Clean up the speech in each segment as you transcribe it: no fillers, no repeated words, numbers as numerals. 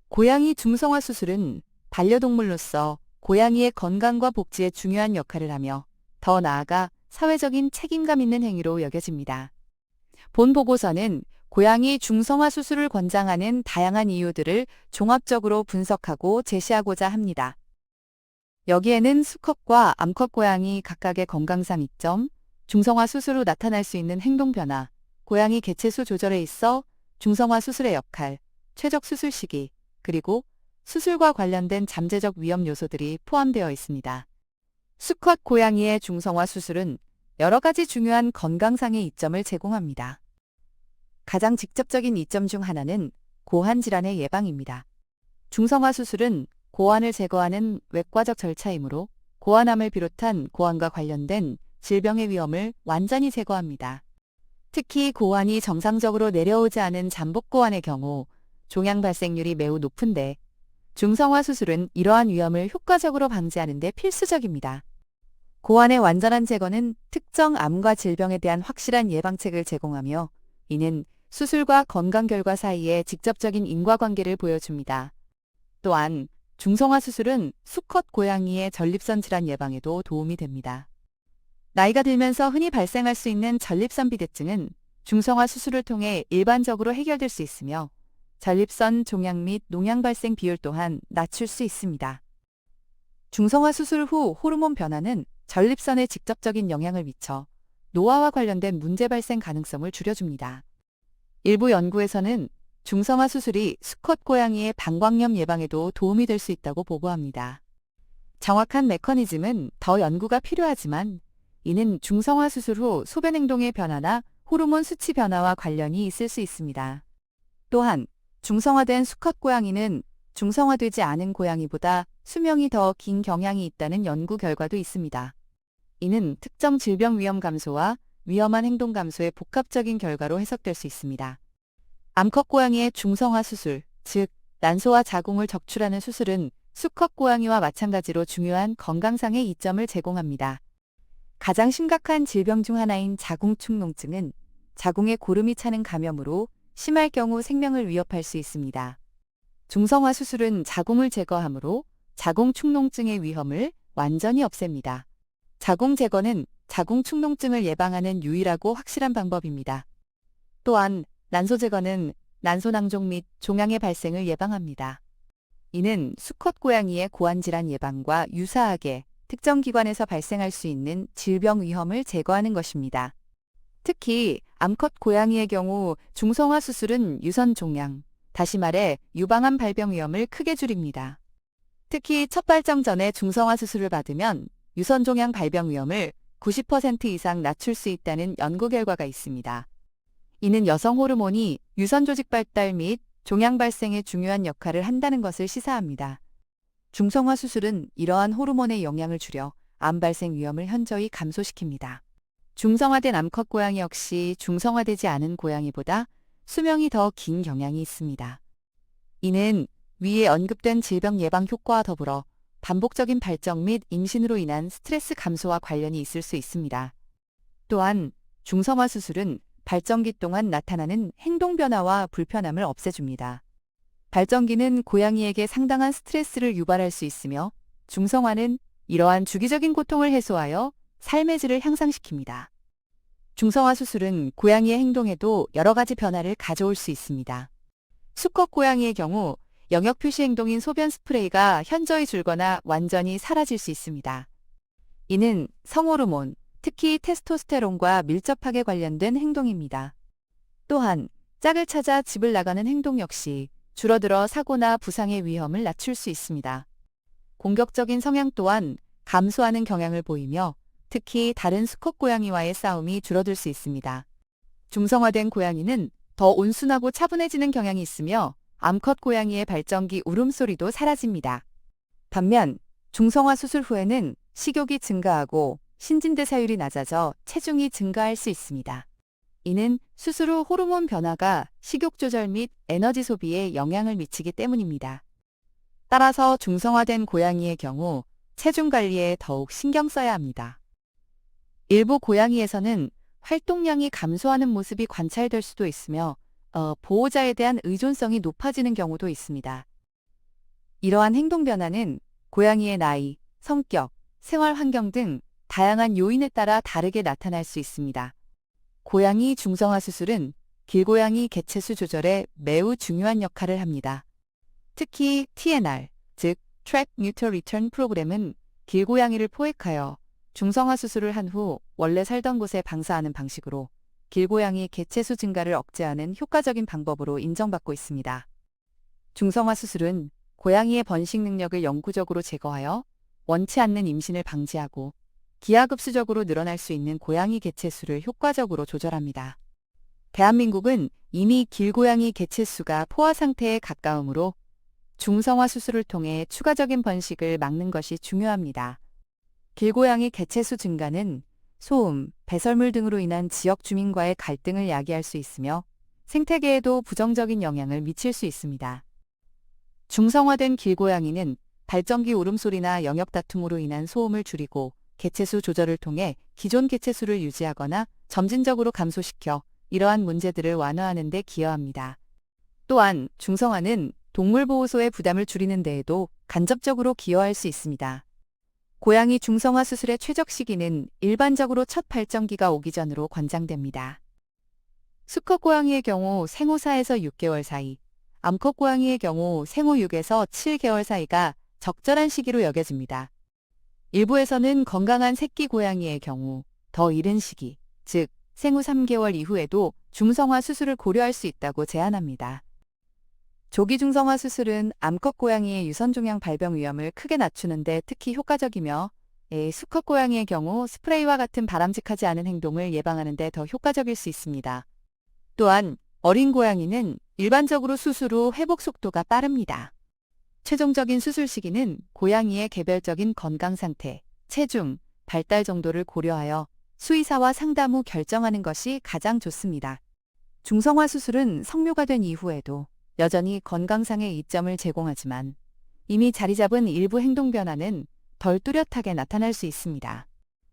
고양이 중성화 수술은 반려동물로서 고양이의 건강과 복지에 중요한 역할을 하며 더 나아가 사회적인 책임감 있는 행위로 여겨집니다. 본 보고서는 고양이 중성화 수술을 권장하는 다양한 이유들을 종합적으로 분석하고 제시하고자 합니다. 여기에는 수컷과 암컷 고양이 각각의 건강상 이점, 중성화 수술 후 나타날 수 있는 행동 변화, 고양이 개체수 조절에 있어 중성화 수술의 역할, 최적 수술 시기, 그리고 수술과 관련된 잠재적 위험 요소들이 포함되어 있습니다. 수컷 고양이의 중성화 수술은 여러 가지 중요한 건강상의 이점을 제공합니다. 가장 직접적인 이점 중 하나는 고환 질환의 예방입니다. 중성화 수술은 고환을 제거하는 외과적 절차이므로 고환암을 비롯한 고환과 관련된 질병의 위험을 완전히 제거합니다. 특히 고환이 정상적으로 내려오지 않은 잠복 고환의 경우 종양 발생률이 매우 높은데 중성화 수술은 이러한 위험을 효과적으로 방지하는 데 필수적입니다. 고환의 완전한 제거는 특정 암과 질병에 대한 확실한 예방책을 제공하며 이는 수술과 건강 결과 사이에 직접적인 인과관계를 보여줍니다. 또한 중성화 수술은 수컷 고양이의 전립선 질환 예방에도 도움이 됩니다. 나이가 들면서 흔히 발생할 수 있는 전립선 비대증은 중성화 수술을 통해 일반적으로 해결될 수 있으며 전립선 종양 및 농양 발생 비율 또한 낮출 수 있습니다. 중성화 수술 후 호르몬 변화는 전립선에 직접적인 영향을 미쳐 노화와 관련된 문제 발생 가능성을 줄여줍니다. 일부 연구에서는 중성화 수술이 수컷 고양이의 방광염 예방에도 도움이 될 수 있다고 보고합니다. 정확한 메커니즘은 더 연구가 필요하지만 이는 중성화 수술 후 소변 행동의 변화나 호르몬 수치 변화와 관련이 있을 수 있습니다. 또한 중성화된 수컷 고양이는 중성화되지 않은 고양이보다 수명이 더 긴 경향이 있다는 연구 결과도 있습니다. 이는 특정 질병 위험 감소와 위험한 행동 감소의 복합적인 결과로 해석될 수 있습니다. 암컷 고양이의 중성화 수술, 즉 난소와 자궁을 적출하는 수술은 수컷 고양이와 마찬가지로 중요한 건강상의 이점을 제공합니다. 가장 심각한 질병 중 하나인 자궁축농증은 자궁에 고름이 차는 감염으로 심할 경우 생명을 위협할 수 있습니다. 중성화 수술은 자궁을 제거하므로 자궁축농증의 위험을 완전히 없앱니다. 자궁 제거는 자궁축농증을 예방하는 유일하고 확실한 방법입니다. 또한 난소 제거는 난소낭종 및 종양의 발생을 예방합니다. 이는 수컷 고양이의 고환질환 예방과 유사하게 특정 기관에서 발생할 수 있는 질병 위험을 제거하는 것입니다. 특히 암컷 고양이의 경우 중성화 수술은 유선 종양, 다시 말해 유방암 발병 위험을 크게 줄입니다. 특히 첫 발정 전에 중성화 수술을 받으면 유선 종양 발병 위험을 90% 이상 낮출 수 있다는 연구 결과가 있습니다. 이는 여성 호르몬이 유선 조직 발달 및 종양 발생에 중요한 역할을 한다는 것을 시사합니다. 중성화 수술은 이러한 호르몬의 영향을 줄여 암 발생 위험을 현저히 감소시킵니다. 중성화된 암컷 고양이 역시 중성화되지 않은 고양이보다 수명이 더 긴 경향이 있습니다. 이는 위에 언급된 질병 예방 효과와 더불어 반복적인 발정 및 임신으로 인한 스트레스 감소와 관련이 있을 수 있습니다. 또한 중성화 수술은 발정기 동안 나타나는 행동 변화와 불편함을 없애줍니다. 발정기는 고양이에게 상당한 스트레스를 유발할 수 있으며 중성화는 이러한 주기적인 고통을 해소하여 삶의 질을 향상시킵니다. 중성화 수술은 고양이의 행동에도 여러 가지 변화를 가져올 수 있습니다. 수컷 고양이의 경우 영역 표시 행동인 소변 스프레이가 현저히 줄거나 완전히 사라질 수 있습니다. 이는 성호르몬, 특히 테스토스테론과 밀접하게 관련된 행동입니다. 또한 짝을 찾아 집을 나가는 행동 역시 줄어들어 사고나 부상의 위험을 낮출 수 있습니다. 공격적인 성향 또한 감소하는 경향을 보이며 특히 다른 수컷 고양이와의 싸움이 줄어들 수 있습니다. 중성화된 고양이는 더 온순하고 차분해지는 경향이 있으며 암컷 고양이의 발정기 울음소리도 사라집니다. 반면 중성화 수술 후에는 식욕이 증가하고 신진대사율이 낮아져 체중이 증가할 수 있습니다. 이는 수술 후 호르몬 변화가 식욕 조절 및 에너지 소비에 영향을 미치기 때문입니다. 따라서 중성화된 고양이의 경우 체중 관리에 더욱 신경 써야 합니다. 일부 고양이에서는 활동량이 감소하는 모습이 관찰될 수도 있으며 보호자에 대한 의존성이 높아지는 경우도 있습니다. 이러한 행동 변화는 고양이의 나이, 성격, 생활 환경 등 다양한 요인에 따라 다르게 나타날 수 있습니다. 고양이 중성화 수술은 길고양이 개체수 조절에 매우 중요한 역할을 합니다. 특히 TNR, 즉 Track Neuter Return 프로그램은 길고양이를 포획하여 중성화 수술을 한 후 원래 살던 곳에 방사하는 방식으로 길고양이 개체수 증가를 억제하는 효과적인 방법으로 인정받고 있습니다. 중성화 수술은 고양이의 번식 능력을 영구적으로 제거하여 원치 않는 임신을 방지하고 기하급수적으로 늘어날 수 있는 고양이 개체수를 효과적으로 조절합니다. 대한민국은 이미 길고양이 개체수가 포화 상태에 가까우므로 중성화 수술을 통해 추가적인 번식을 막는 것이 중요합니다. 길고양이 개체수 증가는 소음, 배설물 등으로 인한 지역 주민과의 갈등을 야기할 수 있으며 생태계에도 부정적인 영향을 미칠 수 있습니다. 중성화된 길고양이는 발전기 울음소리나 영역 다툼으로 인한 소음을 줄이고 개체수 조절을 통해 기존 개체수를 유지하거나 점진적으로 감소시켜 이러한 문제들을 완화하는 데 기여합니다. 또한 중성화는 동물보호소의 부담을 줄이는 데에도 간접적으로 기여할 수 있습니다. 고양이 중성화 수술의 최적 시기는 일반적으로 첫 발정기가 오기 전으로 권장됩니다. 수컷 고양이의 경우 생후 4에서 6개월 사이, 암컷 고양이의 경우 생후 6에서 7개월 사이가 적절한 시기로 여겨집니다. 일부에서는 건강한 새끼 고양이의 경우 더 이른 시기, 즉 생후 3개월 이후에도 중성화 수술을 고려할 수 있다고 제안합니다. 조기 중성화 수술은 암컷 고양이의 유선종양 발병 위험을 크게 낮추는 데 특히 효과적이며 수컷 고양이의 경우 스프레이와 같은 바람직하지 않은 행동을 예방하는 데 더 효과적일 수 있습니다. 또한 어린 고양이는 일반적으로 수술 후 회복 속도가 빠릅니다. 최종적인 수술 시기는 고양이의 개별적인 건강 상태, 체중, 발달 정도를 고려하여 수의사와 상담 후 결정하는 것이 가장 좋습니다. 중성화 수술은 성묘가 된 이후에도 여전히 건강상의 이점을 제공하지만 이미 자리 잡은 일부 행동 변화는 덜 뚜렷하게 나타날 수 있습니다.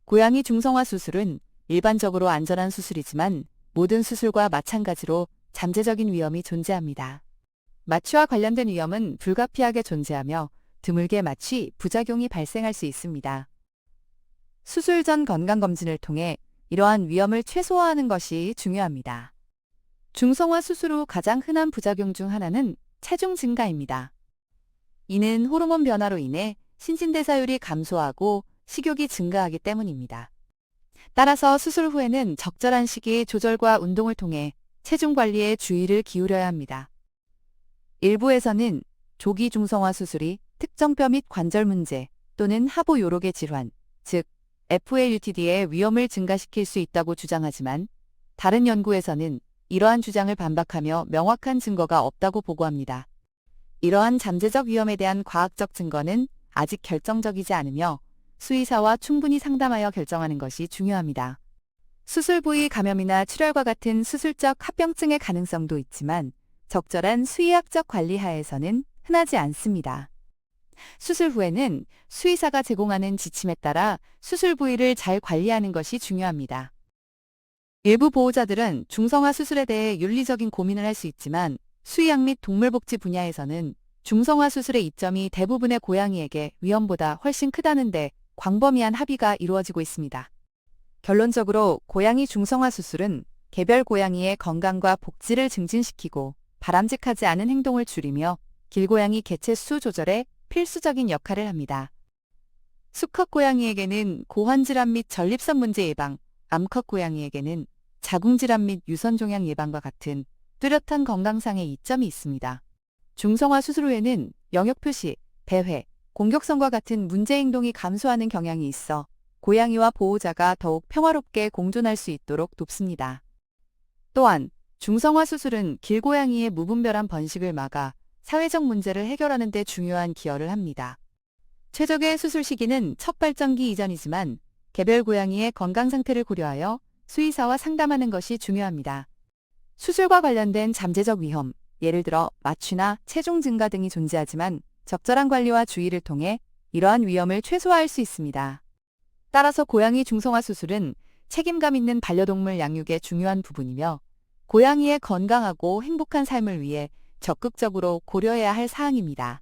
고양이 중성화 수술은 일반적으로 안전한 수술이지만 모든 수술과 마찬가지로 잠재적인 위험이 존재합니다. 마취와 관련된 위험은 불가피하게 존재하며 드물게 마취 부작용이 발생할 수 있습니다. 수술 전 건강검진을 통해 이러한 위험을 최소화하는 것이 중요합니다. 중성화 수술 후 가장 흔한 부작용 중 하나는 체중 증가입니다. 이는 호르몬 변화로 인해 신진대사율이 감소하고 식욕이 증가하기 때문입니다. 따라서 수술 후에는 적절한 시기에 조절과 운동을 통해 체중 관리에 주의를 기울여야 합니다. 일부에서는 조기 중성화 수술이 특정 뼈 및 관절 문제 또는 하부 요로계 질환, 즉 FAUTD의 위험을 증가시킬 수 있다고 주장하지만 다른 연구에서는 이러한 주장을 반박하며 명확한 증거가 없다고 보고합니다. 이러한 잠재적 위험에 대한 과학적 증거는 아직 결정적이지 않으며 수의사와 충분히 상담하여 결정하는 것이 중요합니다. 수술 부위 감염이나 출혈과 같은 수술적 합병증의 가능성도 있지만 적절한 수의학적 관리 하에서는 흔하지 않습니다. 수술 후에는 수의사가 제공하는 지침에 따라 수술 부위를 잘 관리하는 것이 중요합니다. 일부 보호자들은 중성화 수술에 대해 윤리적인 고민을 할 수 있지만 수의학 및 동물복지 분야에서는 중성화 수술의 이점이 대부분의 고양이에게 위험보다 훨씬 크다는데 광범위한 합의가 이루어지고 있습니다. 결론적으로 고양이 중성화 수술은 개별 고양이의 건강과 복지를 증진시키고 바람직하지 않은 행동을 줄이며 길고양이 개체수 조절에 필수적인 역할을 합니다. 수컷 고양이에게는 고환질환 및 전립선 문제 예방, 암컷 고양이에게는 자궁질환 및 유선종양 예방과 같은 뚜렷한 건강상의 이점이 있습니다. 중성화 수술 후에는 영역 표시, 배회, 공격성과 같은 문제 행동이 감소하는 경향이 있어 고양이와 보호자가 더욱 평화롭게 공존할 수 있도록 돕습니다. 또한 중성화 수술은 길고양이의 무분별한 번식을 막아 사회적 문제를 해결하는 데 중요한 기여를 합니다. 최적의 수술 시기는 첫 발정기 이전이지만 개별 고양이의 건강 상태를 고려하여 수의사와 상담하는 것이 중요합니다. 수술과 관련된 잠재적 위험, 예를 들어 마취나 체중 증가 등이 존재하지만 적절한 관리와 주의를 통해 이러한 위험을 최소화할 수 있습니다. 따라서 고양이 중성화 수술은 책임감 있는 반려동물 양육의 중요한 부분이며 고양이의 건강하고 행복한 삶을 위해 적극적으로 고려해야 할 사항입니다.